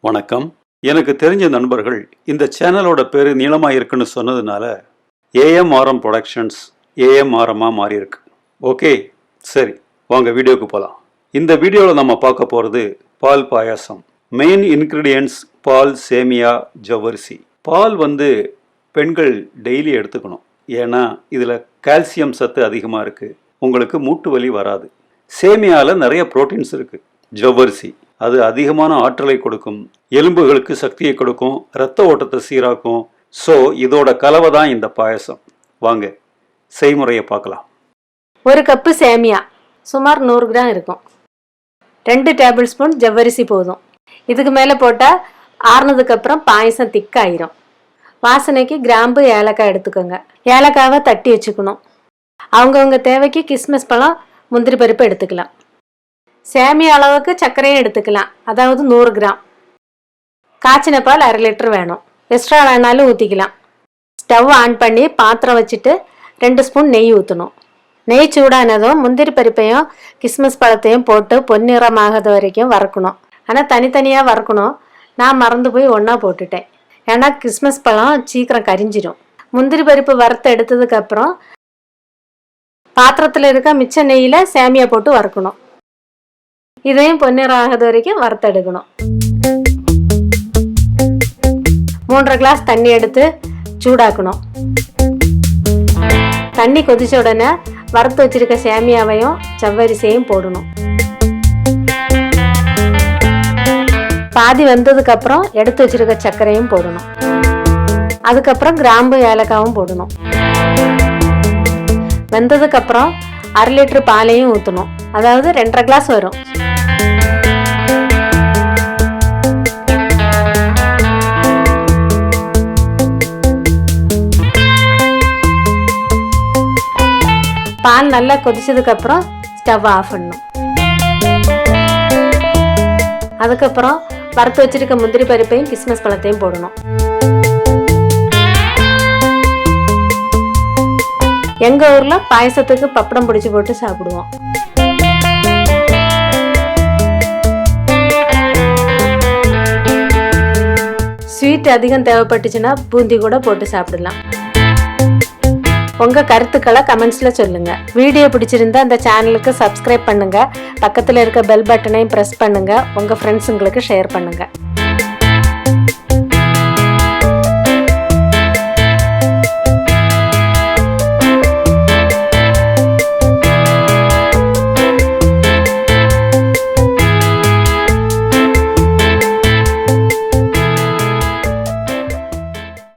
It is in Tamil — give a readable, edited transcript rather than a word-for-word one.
வணக்கம். எனக்கு தெரிஞ்ச நண்பர்கள் இந்த சேனலோட பேரு நீளமா இருக்குன்னு சொன்னதுனால ஏஎம்ஆர்எம் ப்ரொடக்ஷன்ஸ் ஏஎம்ஆர்எம்மா மாறி இருக்கு. ஓகே, சரி, வாங்க வீடியோக்கு போகலாம். இந்த வீடியோவில் நம்ம பார்க்க போகிறது பால் பாயாசம். மெயின் இன்க்ரீடியன்ட்ஸ் பால், சேமியா, ஜவ்வரிசி. பால் பெண்கள் டெய்லி எடுத்துக்கணும். ஏன்னா இதில் கால்சியம் சத்து அதிகமாக இருக்குது. உங்களுக்கு மூட்டு வலி வராது. சேமியாவில் நிறைய புரோட்டீன்ஸ் இருக்குது. ஜவ்வரிசி அது அதிகமான ஆற்றலை கொடுக்கும், எலும்புகளுக்கு சக்தியை கொடுக்கும், இரத்த ஓட்டத்தை சீராக்கும். ஸோ இதோட கலவை தான் இந்த பாயசம். வாங்க செய்முறையை பார்க்கலாம். ஒரு கப்பு சேமியா சுமார் 100 கிராம் இருக்கும். 2 டேபிள் ஸ்பூன் ஜவ்வரிசி போதும். இதுக்கு மேலே போட்டால் ஆறுனதுக்கப்புறம் பாயசம் திக்காயிரும். வாசனைக்கு கிராம்பு, ஏலக்காய் எடுத்துக்கோங்க. ஏலக்காவை தட்டி வச்சுக்கணும். அவங்கவுங்க தேவைக்கு கிஸ்மிஸ் பழம், முந்திரி பருப்பு எடுத்துக்கலாம். சேமியா அளவுக்கு சர்க்கரையும் எடுத்துக்கலாம், அதாவது 100 கிராம். காய்ச்சின பால் 1/2 லிட்டர் வேணும். எக்ஸ்ட்ரா வேணாலும் ஊற்றிக்கலாம். ஸ்டவ் ஆன் பண்ணி பாத்திரம் வச்சுட்டு 2 ஸ்பூன் நெய் ஊற்றணும். நெய் சூடானதும் முந்திரி பருப்பையும் கிஸ்மிஸ் பழத்தையும் போட்டு பொன்னிறமாகாத வரைக்கும் வறுக்கணும். ஆனால் தனித்தனியாக வறுக்கணும். நான் மறந்து போய் ஒன்றா போட்டுட்டேன். ஏன்னா கிஸ்மிஸ் பழம் சீக்கிரம் கரிஞ்சிடும். முந்திரி பருப்பு வறுத்து எடுத்ததுக்கப்புறம் பாத்திரத்தில் இருக்க மிச்ச நெய்யில் சேமியா போட்டு வறுக்கணும். இதையும் பொன்னிறம் ஆகாத வரைக்கும் வறுத்தெடுக்கணும். 3 கிளாஸ் தண்ணி எடுத்து சூடாக்கணும். தண்ணி கொதிச்ச உடனே வறுத்து வச்சிருக்க சேமியாவையும் ஜவ்வரிசியையும் போடணும். பாதி வெந்ததுக்கு அப்புறம் எடுத்து வச்சிருக்க சர்க்கரையும் போடணும். அதுக்கப்புறம் கிராம்பு, ஏலக்காவும் போடணும். வெந்ததுக்கு அப்புறம் 1/2 லிட்டர் பாலையும் ஊற்றணும். அதாவது 2.5 கிளாஸ் வரும். பால் நல்லா கொதிச்சதுக்கு அப்புறம் ஸ்டவ் ஆஃப் பண்ணணும். அதுக்கப்புறம் வறுத்து வச்சிருக்க முந்திரி பருப்பையும் கிஸ்மிஸ் பழத்தையும் போடணும். எங்க ஊர்ல பாயசத்துக்கு பப்படம் பிடிச்சு போட்டு சாப்பிடுவோம். ஸ்வீட் அதிகம் தேவைப்பட்டுச்சுன்னா பூந்தி கூட போட்டு சாப்பிடலாம். உங்க கருத்துக்களை கமெண்ட்ஸ்ல சொல்லுங்க. வீடியோ பிடிச்சிருந்தா அந்த சேனலுக்கு சப்ஸ்கிரைப் பண்ணுங்க. பக்கத்துல இருக்க பெல் பட்டனையும் பிரஸ் பண்ணுங்க. உங்க ஃப்ரெண்ட்ஸுங்களுக்கு ஷேர் பண்ணுங்க.